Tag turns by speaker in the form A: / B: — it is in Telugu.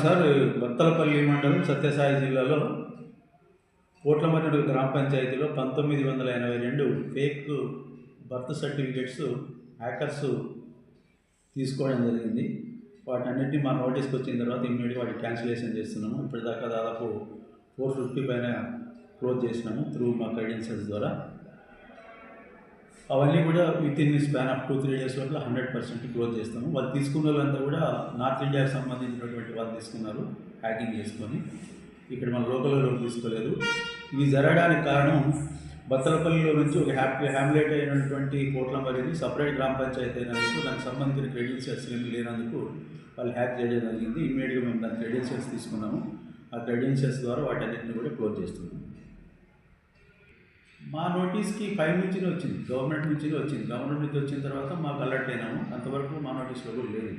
A: సార్, బత్తలపల్లి మండలం సత్యసాయి జిల్లాలో కోట్లమర్రి గ్రామ పంచాయతీలో 1982 ఫేక్ బర్త్ సర్టిఫికేట్స్ హ్యాకర్స్ తీసుకోవడం జరిగింది. వాటన్నిటిని మా నోటీస్కి వచ్చిన తర్వాత ఇమ్మీడియట్గా వాటి క్యాన్సిలేషన్ చేస్తున్నాము. ఇప్పటిదాకా దాదాపు 450 పైన క్లోజ్ చేసినాము త్రూ మా క్రెడెన్షియల్స్ ద్వారా. అవన్నీ కూడా with in span of 2-3 days లోపల 100% క్లోజ్ చేస్తాము. వాళ్ళు తీసుకున్న వాళ్ళంతా కూడా నార్త్ ఇండియాకి సంబంధించినటువంటి వాళ్ళు తీసుకున్నారు హ్యాకింగ్ చేసుకొని. ఇక్కడ మన లోకల్లో తీసుకోలేదు. ఇవి జరగడానికి కారణం బత్తలపల్లిలో నుంచి ఒక హ్యామ్లెట్ అయినటువంటి కోట్లమర్రిని సపరేట్ గ్రామ పంచాయతీ అయినందుకు దానికి సంబంధించిన క్రెడెన్షియల్స్ ఏమి లేనందుకు వాళ్ళు హ్యాక్ చేయడం జరిగింది. ఇమ్మీడియట్గా మేము దాని క్రెడెన్షియల్స్ తీసుకున్నాము. ఆ క్రెడెన్షియల్స్ ద్వారా వాటన్నిటిని కూడా క్లోజ్ చేస్తున్నాము. మా నోటీస్కి 5 నుంచి వచ్చింది, గవర్నమెంట్ నుంచి వచ్చింది. గవర్నమెంట్ నుంచి వచ్చిన తర్వాత మాకు అలర్ట్ అయినాము. అంతవరకు మా నోటీస్లో కూడా లేదు.